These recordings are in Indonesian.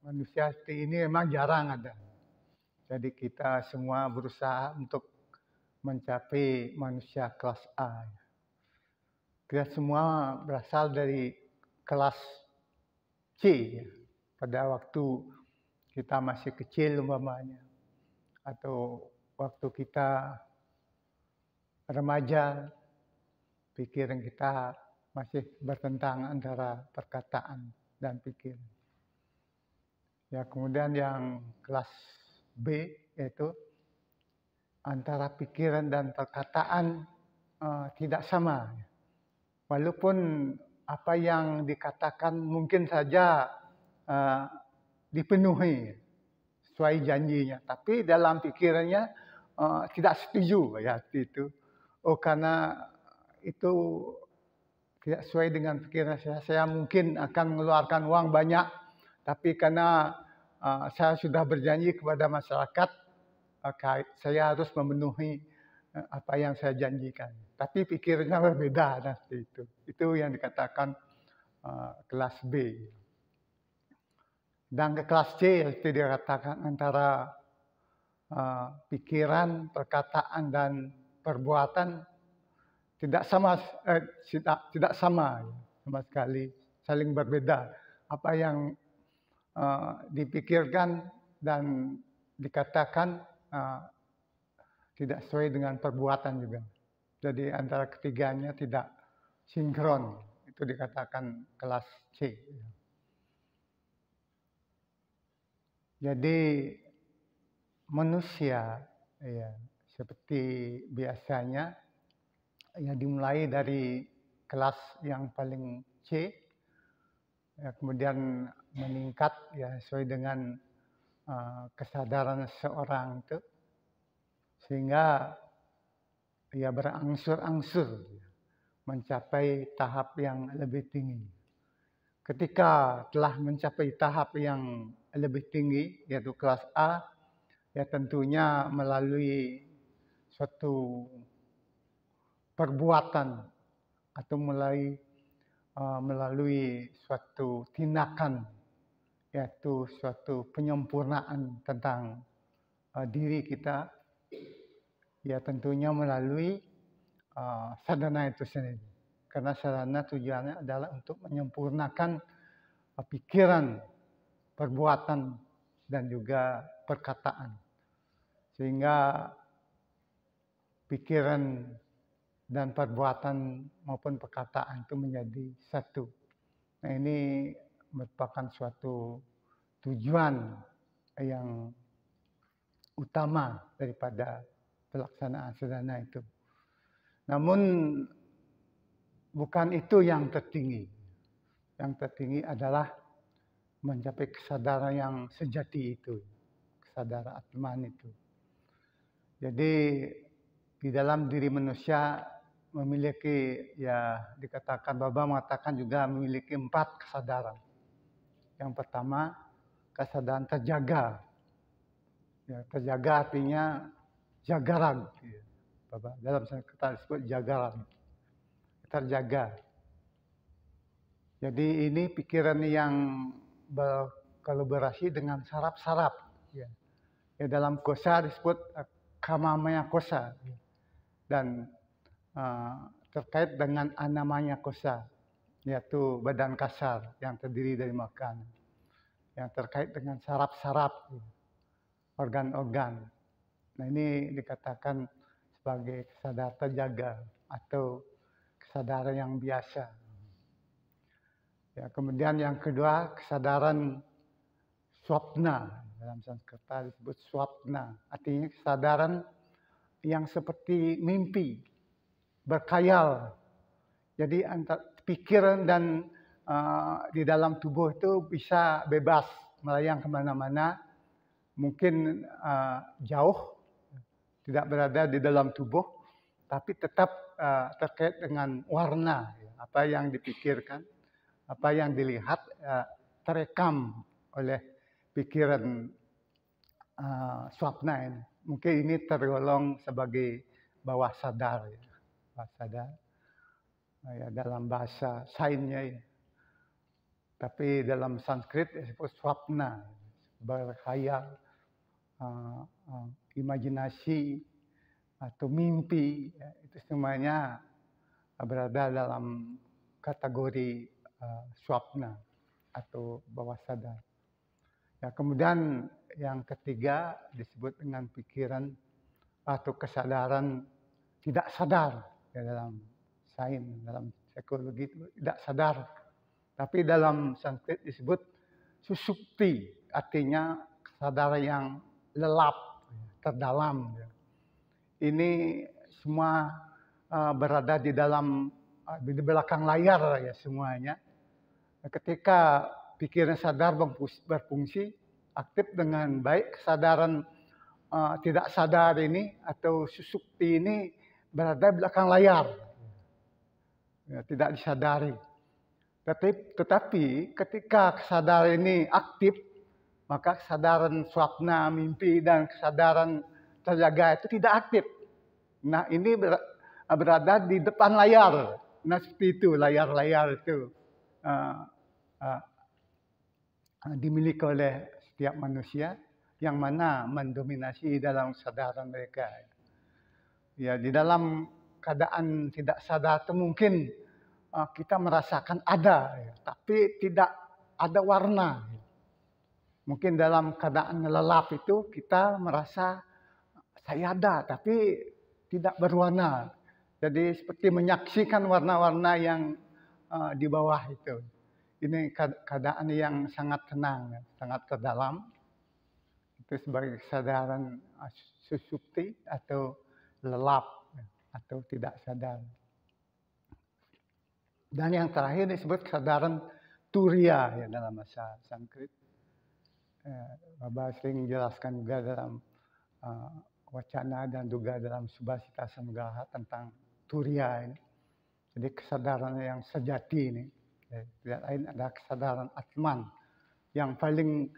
manusia seperti ini memang jarang ada. Jadi kita semua berusaha untuk mencapai manusia kelas A. Kita semua berasal dari kelas C ya. Pada waktu kita masih kecil umpamanya, atau waktu kita remaja, pikiran kita masih bertentang antara perkataan dan pikiran. Ya, kemudian yang kelas B yaitu antara pikiran dan perkataan tidak sama. Walaupun apa yang dikatakan mungkin saja dipenuhi sesuai janjinya, tapi dalam pikirannya tidak setuju ya itu. Oh, karena itu tidak sesuai dengan pikiran saya mungkin akan mengeluarkan uang banyak, tapi karena saya sudah berjanji kepada masyarakat, saya harus memenuhi apa yang saya janjikan. Tapi pikirannya berbeda nanti itu. Itu yang dikatakan kelas B. Dan ke kelas C itu dikatakan antara pikiran, perkataan dan perbuatan tidak sama sama sekali, saling berbeda. Apa yang dipikirkan dan dikatakan tidak sesuai dengan perbuatan juga. Jadi antara ketiganya tidak sinkron. Itu dikatakan kelas C. Jadi manusia ya seperti biasanya ya dimulai dari kelas yang paling C, ya, kemudian meningkat ya sesuai dengan kesadaran seorang itu, sehingga ia berangsur-angsur mencapai tahap yang lebih tinggi. Ketika telah mencapai tahap yang lebih tinggi, yaitu kelas A, ya tentunya melalui suatu perbuatan atau melalui suatu tindakan, yaitu suatu penyempurnaan tentang diri kita, ya tentunya melalui sadhana itu sendiri. Karena sadhana tujuannya adalah untuk menyempurnakan pikiran, perbuatan, dan juga perkataan. Sehingga pikiran dan perbuatan maupun perkataan itu menjadi satu. Nah, ini merupakan suatu tujuan yang utama daripada pelaksanaan sadhana itu. Namun bukan itu yang tertinggi. Yang tertinggi adalah mencapai kesadaran yang sejati itu, kesadaran Atman itu. Jadi di dalam diri manusia memiliki, ya dikatakan Baba mengatakan juga memiliki 4 kesadaran. Yang pertama, kesadaran terjaga. Ya, terjaga artinya jagarag. Baba dalam Sanskerta disebut jagarag. Terjaga. Jadi ini pikiran yang berkolaborasi dengan saraf-saraf. Ya. Ya, dalam kosa disebut kamamaya kosa. Dan terkait dengan anamanya kosa, yaitu badan kasar yang terdiri dari makanan, yang terkait dengan saraf-saraf, organ-organ. Nah, ini dikatakan sebagai kesadaran terjaga atau kesadaran yang biasa. Ya, kemudian yang kedua, kesadaran swapna. Dalam Sanskerta disebut swapna, artinya kesadaran yang seperti mimpi, berkhayal. Jadi antara pikiran dan di dalam tubuh itu bisa bebas melayang kemana-mana, mungkin jauh, tidak berada di dalam tubuh, tapi tetap terkait dengan warna, apa yang dipikirkan, apa yang dilihat terekam oleh pikiran swapna ini. Mungkin ini tergolong sebagai bawah sadar, ya. Bawah sadar, ya, dalam bahasa sainsnya. Ya. Kemudian yang ketiga, kesadaran swapna. Artinya kesadaran yang seperti mimpi, berkhayal. Jadi antara pikiran dan di dalam tubuh itu bisa bebas melayang kemana-mana, mungkin jauh, tidak berada di dalam tubuh, tapi tetap terkait dengan warna, apa yang dipikirkan, apa yang dilihat terekam oleh pikiran swapna ini. Mungkin ini tergolong sebagai bawah sadar, ya. Tapi dalam Sanskrit disebut swapna, berkhayal, imajinasi atau mimpi, ya, itu semuanya berada dalam kategori swapna atau bawah sadar. Ya, kemudian yang ketiga disebut dengan pikiran atau kesadaran tidak sadar, ya, dalam sains, dalam psikologi itu tidak sadar. Tapi dalam Sanskrit disebut susupti, artinya kesadaran yang lelap, terdalam. Ini semua berada di dalam, di belakang layar, ya, semuanya. Ketika pikiran sadar berfungsi aktif dengan baik, kesadaran tidak sadar ini atau susupti ini berada di belakang layar, ya, tidak disadari. Tetapi ketika kesadaran ini aktif, maka kesadaran swapna, mimpi, dan kesadaran terjaga itu tidak aktif. Nah, ini berada di depan layar. Nah, seperti itu, layar-layar itu dimiliki oleh setiap manusia, yang mana mendominasi dalam kesadaran mereka. Ya, di dalam keadaan tidak sadar itu mungkin kita merasakan ada, ya, tapi tidak ada warna. Mungkin dalam keadaan lelap itu kita merasa saya ada, tapi tidak berwarna. Jadi seperti menyaksikan warna-warna yang di bawah itu. Ini keadaan yang sangat tenang, sangat terdalam. Itu sebagai kesadaran susupti atau lelap, atau tidak sadar. Dan yang terakhir disebut kesadaran turiya, ya, dalam bahasa Sanskrit. Bapak sering jelaskan juga dalam wacana dan juga dalam Subhasita Samgraha tentang turiya ini. Jadi kesadaran yang sejati ini. Tidak lain adalah kesadaran Atman yang paling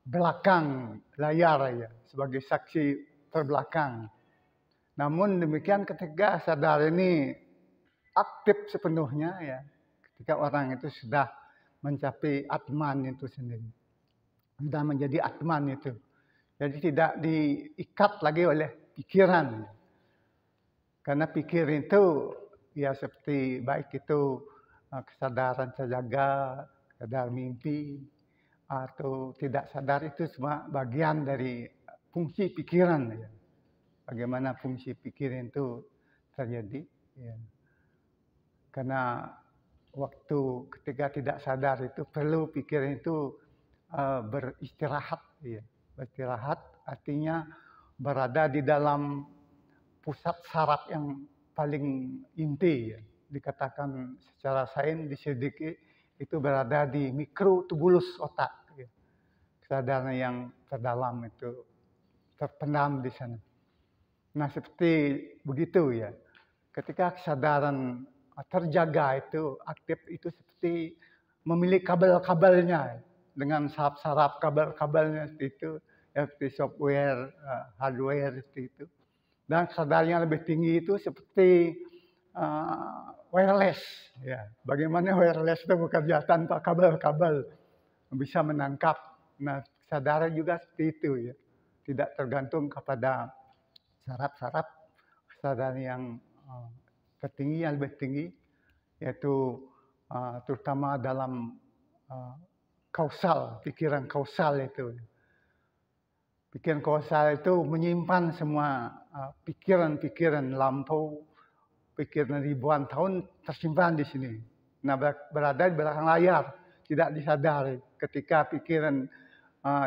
belakang layar, ya, sebagai saksi terbelakang. Namun demikian ketika sadar ini aktif sepenuhnya, ya, ketika orang itu sudah mencapai Atman itu sendiri, sudah menjadi Atman itu, jadi tidak diikat lagi oleh pikiran, karena pikir itu, ya, seperti baik itu kesadaran terjaga, kesadaran mimpi, atau tidak sadar, itu semua bagian dari fungsi pikiran, ya. Bagaimana fungsi pikiran itu terjadi, ya. Karena waktu ketika tidak sadar itu perlu pikiran itu beristirahat, ya. Beristirahat artinya berada di dalam pusat saraf yang paling inti, ya. Dikatakan secara sains diselidiki itu berada di mikrotubulus otak, ya. Kesadaran yang terdalam itu terpendam di sana. Nah, seperti begitu, ya. Ketika kesadaran terjaga itu aktif, itu seperti memiliki kabel-kabelnya, dengan saraf-saraf kabel-kabelnya seperti itu, ya, seperti software, hardware seperti itu. Dan kesadaran yang lebih tinggi itu seperti wireless, ya. Bagaimana wireless itu bekerja tanpa kabel-kabel, bisa menangkap. Nah, kesadaran juga seperti itu, ya. Tidak tergantung kepada saraf-saraf, kesadaran yang tertinggi, yang lebih tinggi, yaitu terutama dalam kausal, pikiran kausal itu. Pikiran kausal itu menyimpan semua pikiran-pikiran lampau, pikiran ribuan tahun tersimpan di sini. Nah, berada di belakang layar, tidak disadari. Ketika pikiran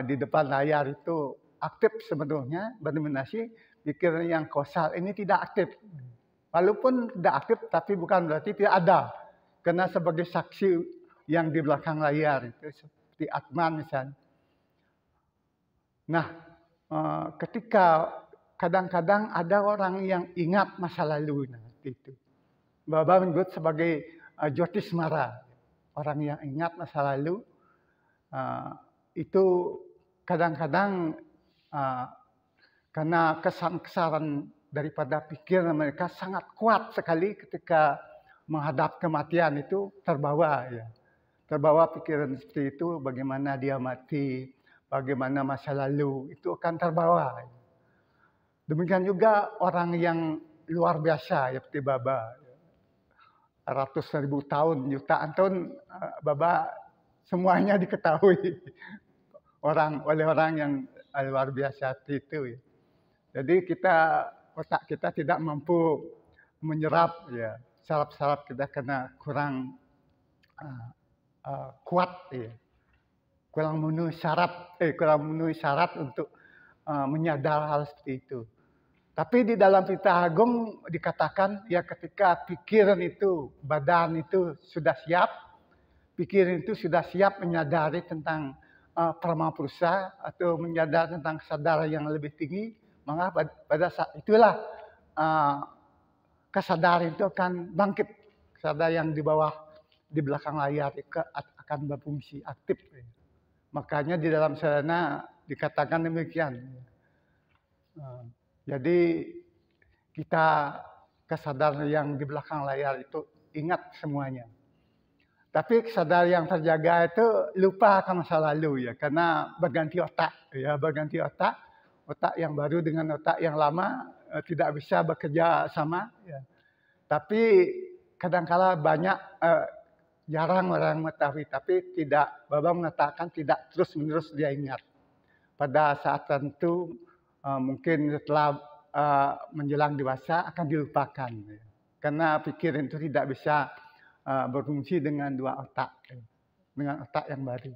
di depan layar itu aktif sepenuhnya, berdominasi, pikiran yang kausal ini tidak aktif. Walaupun tidak aktif, tapi bukan berarti tidak ada. Karena sebagai saksi yang di belakang layar itu seperti Atman misalnya. Nah, ketika kadang-kadang ada orang yang ingat masa lalu, nah, itu Bapak menyebut sebagai Jyotismara, orang yang ingat masa lalu. Itu kadang-kadang karena kesan-kesan daripada pikiran mereka sangat kuat sekali ketika menghadap kematian itu terbawa, ya. terbawa pikiran seperti itu, bagaimana dia mati, bagaimana masa lalu, itu akan terbawa. Demikian juga orang yang luar biasa, ya seperti Baba. Ratus ribu tahun, jutaan tahun, Baba semuanya diketahui oleh orang yang luar biasa seperti itu. Ya. Jadi otak kita tidak mampu menyerap, ya, saraf-saraf kita kena kurang kuat, ya. kurang memenuhi syarat untuk menyadar hal seperti itu. Tapi di dalam Pita Agung dikatakan ya ketika pikiran itu, badan itu sudah siap, pikiran itu sudah siap menyadari tentang Paramapurusa atau menyadari tentang kesadaran yang lebih tinggi, maka pada saat itulah kesadaran itu akan bangkit. Kesadaran yang di belakang layar akan berfungsi aktif. Makanya di dalam sadhana dikatakan demikian. Jadi kita kesadaran yang di belakang layar itu ingat semuanya. Tapi kesadaran yang terjaga itu lupa akan masa lalu, ya, karena berganti otak, ya, berganti otak yang baru dengan otak yang lama tidak bisa bekerja sama, ya. Tapi kadang-kala jarang orang mengetahui, tapi Baba mengatakan tidak terus-menerus dia ingat. Pada saat tertentu mungkin setelah menjelang dewasa akan dilupakan, ya. Karena pikiran itu tidak bisa berfungsi dengan dua otak, dengan otak yang baru.